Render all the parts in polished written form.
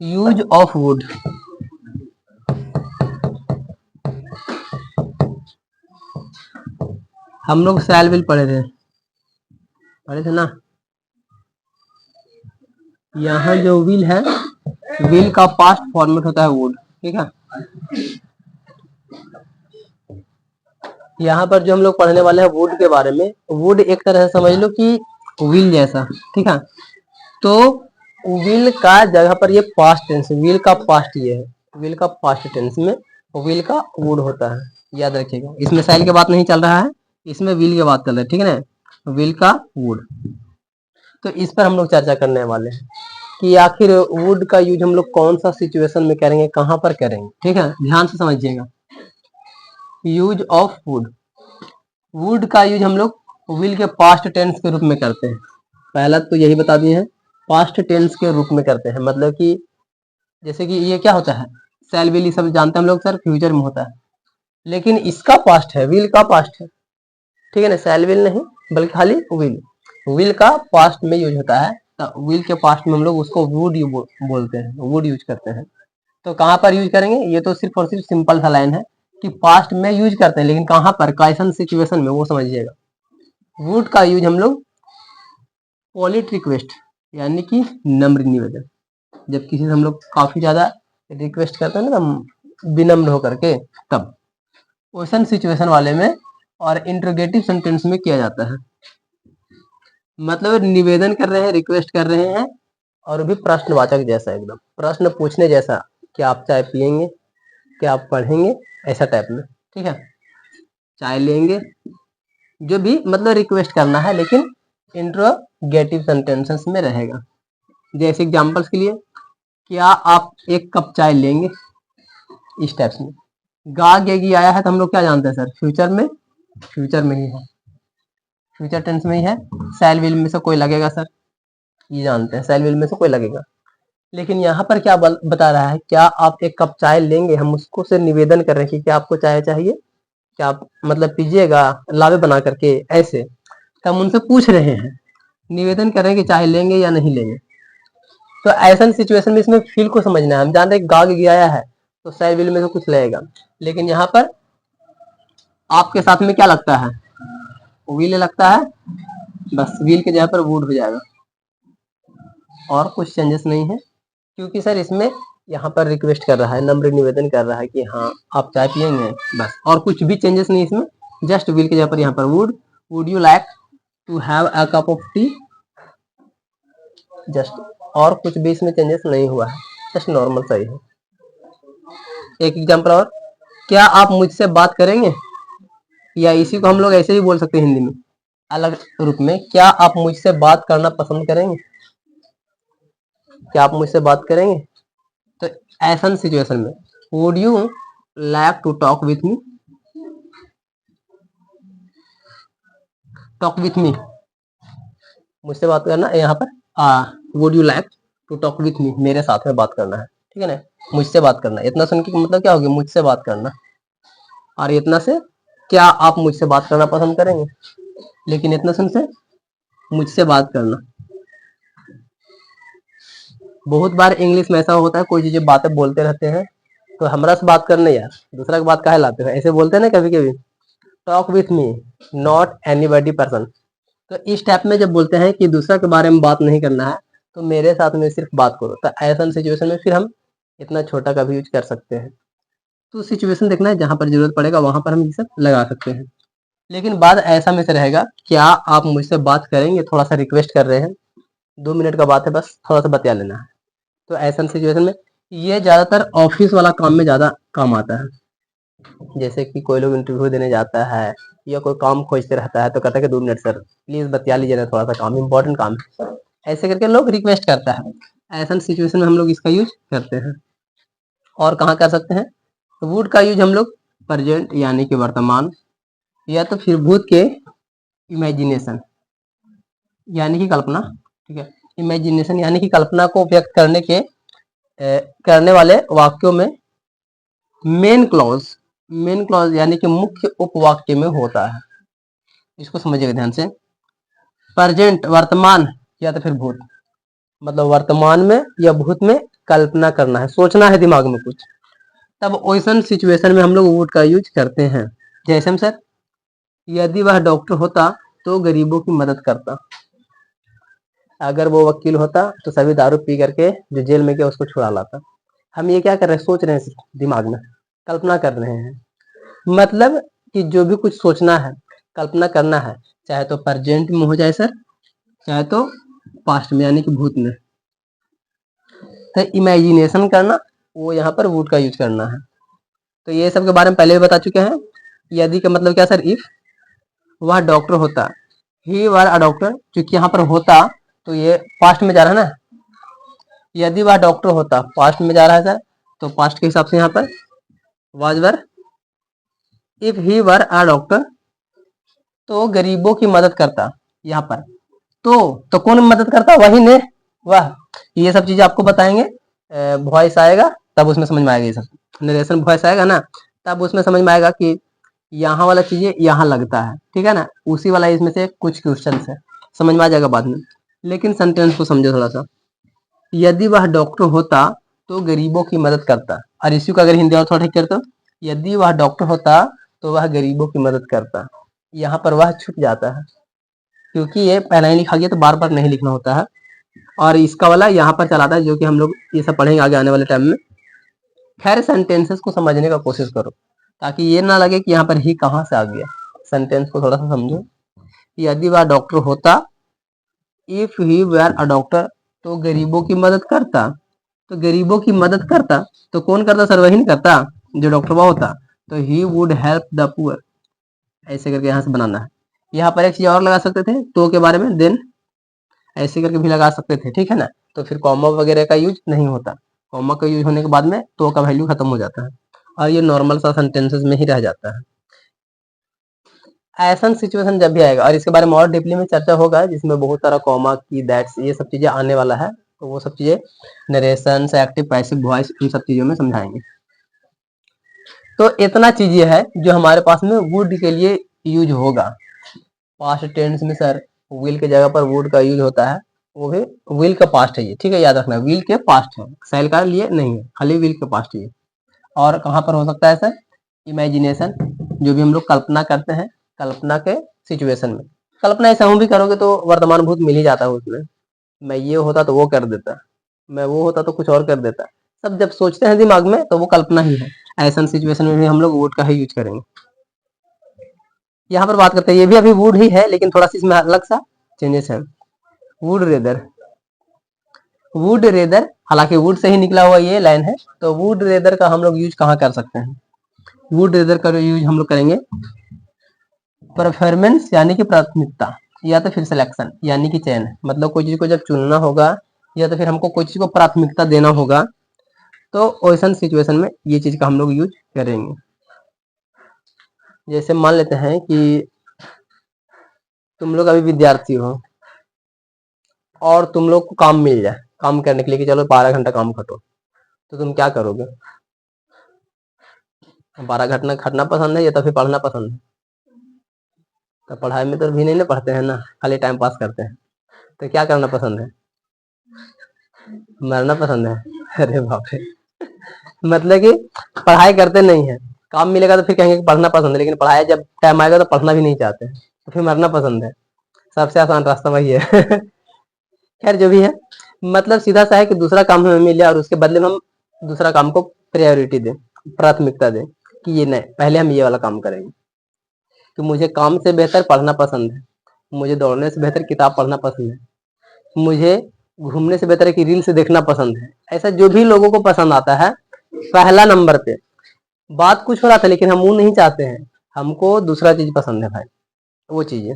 Use of would. हम लोग cell will पढ़े थे ना। यहाँ जो विल है, विल का पास्ट फॉर्मेट होता है वुड, ठीक है। यहाँ पर जो हम लोग पढ़ने वाले हैं वुड के बारे में, वुड एक तरह से समझ लो कि विल जैसा, ठीक है। तो विल का जगह पर ये पास्ट टेंस, विल का पास्ट ये है, विल का पास्ट टेंस में विल का वुड होता है, याद रखिएगा। इसमें साइल की बात नहीं चल रहा है, इसमें विल की बात चल रही है, ठीक है ना, विल का वुड। तो इस पर हम लोग चर्चा करने वाले हैं कि आखिर वुड का यूज हम लोग कौन सा सिचुएशन में करेंगे, कहां पर करेंगे, ठीक है। ध्यान से समझिएगा। यूज ऑफ वुड, वुड का यूज हम लोग विल के पास्ट टेंस के रूप में करते हैं। पहला तो यही बता दिए हैं, पास्ट टेंस के रूप में करते हैं, मतलब कि जैसे कि ये क्या होता है, सेल विल, सब जानते हैं हम लोग सर, फ्यूचर में होता है, लेकिन इसका पास्ट है, विल का पास्ट है, ठीक है ना। सेल विल नहीं बल्कि खाली विल, विल का पास्ट में यूज होता है। तो विल के पास्ट में हम लोग उसको वुड बोलते हैं, वुड यूज करते हैं। तो कहाँ पर यूज करेंगे, ये तो सिर्फ और सिर्फ सिंपल सा लाइन है कि पास्ट में यूज करते हैं, लेकिन कहाँ पर, कैसन सिचुएशन में, वो समझिएगा। वुड का यूज हम लोग पॉलिट रिक्वेस्ट यानी कि नम्र निवेदन, जब किसी से हम लोग काफी ज्यादा रिक्वेस्ट करते हैं ना विनम्र होकर के, तब क्वेश्चन सिचुएशन वाले में और इंट्रोगेटिव सेंटेंस में किया जाता है। मतलब निवेदन कर रहे हैं, रिक्वेस्ट कर रहे हैं, और भी प्रश्नवाचक जैसा, एकदम प्रश्न पूछने जैसा, क्या आप चाय पियेंगे, क्या आप पढ़ेंगे, ऐसा टाइप में, ठीक है। चाय लेंगे, जो भी मतलब रिक्वेस्ट करना है, लेकिन इंट्रोगेटिव सेंटेंसेस में रहेगा। जैसे एग्जांपल्स के लिए, क्या आप एक कप चाय लेंगे, इस टाइप में। गा गेगी आया है तो हम लोग क्या जानते हैं सर, फ्यूचर में, फ्यूचर में ही है, फ्यूचर टेंस में ही है। सेल विल में से कोई लगेगा सर, ये जानते हैं, सेल विल में से कोई लगेगा। लेकिन यहाँ पर क्या बता रहा है, क्या आप एक कप चाय लेंगे, हम उसको से निवेदन कर रहे हैं कि क्या आपको चाय चाहिए, क्या आप मतलब पीजिएगा, लावे बना करके, ऐसे तो हम उनसे पूछ रहे हैं, निवेदन कर रहे हैं कि चाय लेंगे या नहीं लेंगे। तो ऐसा सिचुएशन में इसमें फील को समझना है। हम जानते हैं गाग गया है तो सेल विल में से कुछ लगेगा, लेकिन यहाँ पर आपके साथ में क्या लगता है, व्हील लगता है, बस व्हील के जगह पर वुड हो जाएगा, और कुछ चेंजेस नहीं है। क्योंकि सर इसमें यहाँ पर रिक्वेस्ट कर रहा है, नम्र निवेदन कर रहा है कि हाँ आप चाय पियेंगे, बस, और कुछ भी चेंजेस नहीं इसमें। जस्ट व्हील के जगह पर यहाँ पर would you like to have a cup of tea, just, और कुछ भी इसमें चेंजेस नहीं हुआ है, जस्ट नॉर्मल सही है। एक एग्जांपल और, क्या आप मुझसे बात करेंगे, या इसी को हम लोग ऐसे ही बोल सकते हैं हिंदी में अलग रूप में, क्या आप मुझसे बात करना पसंद करेंगे, क्या आप मुझसे बात करेंगे। तो ऐसा सिचुएशन में would you like to talk with me, talk with me, मुझसे बात करना, यहाँ पर would you like to talk with me, मेरे साथ में बात करना है, ठीक है ना, मुझसे बात करना। इतना सुन के मतलब क्या होगी, मुझसे बात करना, और इतना से क्या आप मुझसे बात करना पसंद करेंगे, लेकिन इतना सुन से मुझसे बात करना। बहुत बार इंग्लिश में ऐसा होता है, कोई चीजें बातें बोलते रहते हैं, तो हमरा से बात करने यार, दूसरा की बात काहे लाते हो, ऐसे बोलते हैं ना कभी कभी, talk with me not anybody person. तो इस टाइप में जब बोलते हैं कि दूसरा के बारे में बात नहीं करना है, तो मेरे साथ में सिर्फ बात करो, तो ऐसा सिचुएशन में फिर हम इतना छोटा का भी यूज कर सकते हैं। तो सिचुएशन देखना है, जहां पर जरूरत पड़ेगा वहां पर हम ये सब लगा सकते हैं। लेकिन बात ऐसा में से रहेगा, क्या आप मुझसे बात करेंगे, थोड़ा सा रिक्वेस्ट कर रहे हैं, 2 मिनट का बात है, बस थोड़ा सा बतिया लेना है। तो ऐसा सिचुएशन में ये ज्यादातर ऑफिस वाला काम में ज्यादा काम आता है। जैसे कि कोई लोग इंटरव्यू देने जाता है, या कोई काम खोजते रहता है, तो कहता है कि 2 मिनट सर प्लीज बतिया लीजिए ना, थोड़ा सा काम, इंपॉर्टेंट काम है, ऐसे करके लोग रिक्वेस्ट करता है। ऐसा सिचुएशन में हम लोग इसका यूज करते हैं। और कहाँ कर सकते हैं, वुड का यूज हम लोग प्रेजेंट यानी कि वर्तमान, या तो फिर भूत के इमेजिनेशन यानी कि कल्पना, ठीक है, इमेजिनेशन यानी कि कल्पना को व्यक्त करने वाले वाक्यों में मेन क्लॉज यानी कि मुख्य उपवाक्य में होता है। इसको समझिएगा ध्यान से। प्रेजेंट वर्तमान, या तो फिर भूत, मतलब वर्तमान में या भूत में कल्पना करना है, सोचना है दिमाग में कुछ, तब ओइसन सिचुएशन में हम लोग वुड का यूज करते हैं। जैसे हम सर, यदि वह डॉक्टर होता तो गरीबों की मदद करता। अगर वो वकील होता तो सभी दारू पी करके जो जेल में गया उसको छुड़ा लाता। हम ये क्या कर रहे हैं, सोच रहे हैं दिमाग में, कल्पना कर रहे हैं। मतलब कि जो भी कुछ सोचना है, कल्पना करना है, चाहे तो प्रेजेंट में हो जाए सर, चाहे तो पास्ट में यानी कि भूत में। तो इमेजिनेशन करना, वो यहाँ पर वुड का यूज करना है। तो ये सब के बारे में पहले भी बता चुके हैं। यदि का मतलब क्या सर, इफ वह डॉक्टर होता, ही वर अ डॉक्टर, क्योंकि यहाँ पर होता तो ये पास्ट में जा रहा है ना, यदि वह डॉक्टर होता पास्ट में जा रहा है सर, तो पास्ट के हिसाब से यहाँ पर was were, if he were a doctor तो गरीबों की मदद करता। यहाँ पर तो कौन मदद करता, वही ने, वह। ये सब चीजें आपको बताएंगे, वॉइस आएगा तब उसमें समझ में आएगा, ये सब नरेशन वॉइस आएगा ना, तब उसमें समझ में आएगा कि यहाँ वाला चीजें यहाँ लगता है, ठीक है ना, उसी वाला इसमें से कुछ क्वेश्चन है, समझ में आ जाएगा बाद में। लेकिन सेंटेंस को समझो थोड़ा सा। यदि वह डॉक्टर होता तो गरीबों की मदद करता, और इसी को अगर हिंदी और थोड़ा ठीक कर तो, यदि वह डॉक्टर होता तो वह गरीबों की मदद करता। यहाँ पर वह छुप जाता है, क्योंकि ये पहला ही लिखा गया तो बार बार नहीं लिखना होता है, और इसका वाला यहाँ पर चलाता है, जो कि हम लोग ये सब पढ़ेंगे आगे आने वाले टाइम में। खैर सेंटेंसेस को समझने का कोशिश करो, ताकि ये ना लगे कि यहाँ पर ही कहाँ से आ गया। सेंटेंस को थोड़ा सा समझो। यदि वह डॉक्टर होता, if he were a doctor, तो गरीबों की मदद करता। तो गरीबों की मदद करता तो कौन करता सर, वही नहीं करता जो डॉक्टर वह होता। तो he would help the poor, ऐसे करके यहाँ से बनाना है। यहाँ पर एक चीज और लगा सकते थे तो के बारे में, देन ऐसे करके भी लगा सकते थे, ठीक है ना। तो फिर कॉमा वगैरह का यूज नहीं होता, कॉमा का यूज होने के बाद में तो का वैल्यू खत्म हो जाता है, और ये नॉर्मल सा सेंटेंसेस में ही रह जाता है। ऐसा सिचुएशन जब भी आएगा, और इसके बारे में और डीपली में चर्चा होगा, जिसमें बहुत सारा कॉमा की, दैट्स, ये सब चीजें आने वाला है, तो वो सब चीजें नरेशन, एक्टिव, पैसिव वॉइस, इन सब चीजों में समझाएंगे। तो इतना चीजें है जो हमारे पास में वुड के लिए यूज होगा। पास्ट टेंस में सर विल के जगह पर वुड का यूज होता है, वो भी विल का पास्ट है ये, ठीक है, याद रखना, विल के पास्ट है, सेल का लिए नहीं है, खाली विल के पास्ट है ये। और कहाँ पर हो सकता है सर, इमेजिनेशन, जो भी हम लोग कल्पना करते हैं, कल्पना के सिचुएशन में। कल्पना ऐसा हम भी करोगे तो वर्तमान भूत मिल ही जाता है उसमें। मैं ये होता तो वो कर देता, मैं वो होता तो कुछ और कर देता। सब जब सोचते हैं दिमाग में तो वो कल्पना ही है। ऐसा सिचुएशन में भी हम लोग वुड का ही यूज करेंगे। यहाँ पर बात करते हैं, ये भी अभी वुड ही है, लेकिन थोड़ा सा इसमें अलग सा चेंजेस है। वुड रेदर, वुड रेदर, हालांकि वुड से ही निकला हुआ ये लाइन है, तो वुड रेदर का हम लोग यूज कहाँ कर सकते हैं। वुड रेदर का यूज हम लोग करेंगे परफॉर्मेंस यानी कि प्राथमिकता, या तो फिर सिलेक्शन यानी कि चयन। मतलब कोई चीज को जब चुनना होगा, या तो फिर हमको कोई चीज को प्राथमिकता देना होगा, तो वैसन सिचुएशन में ये चीज का हम लोग यूज करेंगे। जैसे मान लेते हैं कि तुम लोग अभी विद्यार्थी हो, और तुम लोग को काम मिल जाए, काम करने के लिए कि चलो 12 घंटा काम खटो, तो तुम क्या करोगे। 12 घंटा खटना पसंद है या तो फिर पढ़ना पसंद है। तो पढ़ाई में तो भी नहीं ना पढ़ते हैं ना, खाली टाइम पास करते हैं। तो क्या करना पसंद है, मरना पसंद है। अरे बाप रे, मतलब कि पढ़ाई करते नहीं है, काम मिलेगा तो फिर कहेंगे कि पढ़ना पसंद है, लेकिन पढ़ाई जब टाइम आएगा तो पढ़ना भी नहीं चाहते हैं, तो फिर मरना पसंद है। सबसे आसान रास्ता वही है। खैर जो भी है, मतलब सीधा सा है कि दूसरा काम हमें मिल जाए और उसके बदले में हम दूसरा काम को प्रायोरिटी दें, प्राथमिकता दें, कि ये नहीं, पहले हम ये वाला काम करेंगे। कि मुझे काम से बेहतर पढ़ना पसंद है, मुझे दौड़ने से बेहतर किताब पढ़ना पसंद है, मुझे घूमने से बेहतर कि रील से देखना पसंद है। ऐसा जो भी लोगों को पसंद आता है, पहला नंबर पे बात कुछ हो रहा था, लेकिन हम वो नहीं चाहते हैं, हमको दूसरा चीज पसंद है भाई, वो चीज है।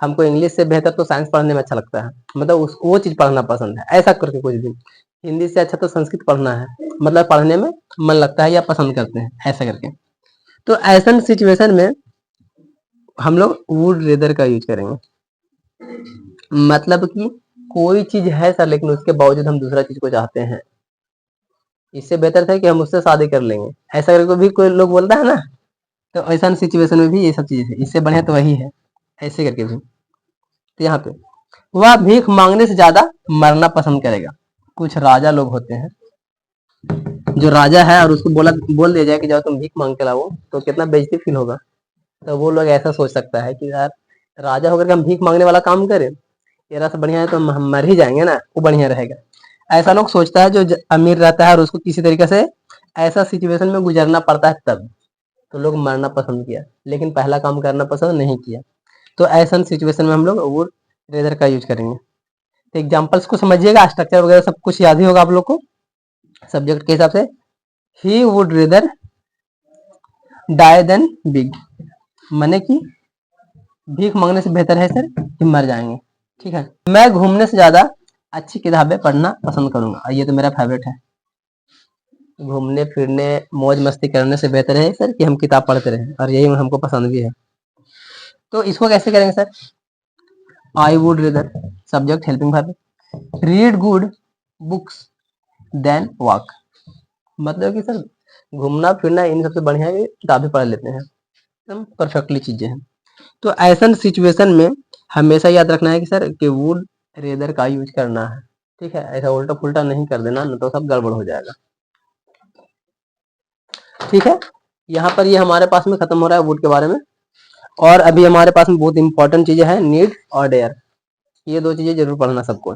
हमको इंग्लिश से बेहतर तो साइंस पढ़ने में अच्छा लगता है, मतलब वो चीज पढ़ना पसंद है, ऐसा करके कुछ भी। हिंदी से अच्छा तो संस्कृत पढ़ना है, मतलब पढ़ने में मन लगता है या पसंद करते हैं, ऐसा करके। तो ऐसा सिचुएशन में हम लोग वुड रेदर का यूज करेंगे। मतलब कि कोई चीज है सर, लेकिन उसके बावजूद हम दूसरा चीज को चाहते हैं, इससे बेहतर था कि हम उससे शादी कर लेंगे, ऐसा करके भी कोई लोग बोलता है ना। तो ऐसा सिचुएशन में भी ये सब चीजें है, इससे बढ़िया तो वही है, ऐसे करके भी। तो यहाँ पे वह भीख मांगने से ज्यादा मरना पसंद करेगा। कुछ राजा लोग होते हैं, जो राजा है और उसको बोल दिया जाए कि जाओ तुम भीख मांग के लाओ, तो कितना बेइज्जती फील होगा। तो वो लोग ऐसा सोच सकता है कि यार राजा होकर के हम भीख मांगने वाला काम करें, तेरा से बढ़िया है तो हम मर ही जाएंगे ना, वो बढ़िया रहेगा। ऐसा लोग सोचता है जो अमीर रहता है और उसको किसी तरीके से ऐसा सिचुएशन में गुजरना पड़ता है तब, तो लोग मरना पसंद किया, लेकिन पहला काम करना पसंद नहीं किया। तो ऐसा सिचुएशन में हम लोग वुड रेदर का यूज करेंगे। तो एग्जाम्पल्स को समझिएगा, स्ट्रक्चर वगैरह सब कुछ याद ही होगा आप लोग को सब्जेक्ट के हिसाब से। He would rather die than beg, माने कि भीख मांगने से बेहतर है सर कि मर जाएंगे। ठीक है, मैं घूमने से ज्यादा अच्छी किताबें पढ़ना पसंद करूंगा, ये तो मेरा फेवरेट है। घूमने फिरने मौज मस्ती करने से बेहतर है सर कि हम किताब पढ़ते रहें, और यही हमको पसंद भी है। तो इसको कैसे करेंगे sir? I would rather, subject helping verb, read good books than walk, मतलब कि सर घूमना फिरना इन सबसे बढ़िया है किताबें पढ़ लेते हैं, एकदम परफेक्टली चीजें हैं। तो ऐसा सिचुएशन में हमेशा याद रखना है कि सर कि वुड रेदर का यूज करना है। ठीक है, ऐसा उल्टा पुल्टा नहीं कर देना, न तो सब गड़बड़ हो जाएगा। ठीक है, यहाँ पर ये हमारे पास में खत्म हो रहा है वुड के बारे में। और अभी हमारे पास में बहुत इंपॉर्टेंट चीजें हैं, नीड और डेयर, ये दो चीजें जरूर पढ़ना सबको।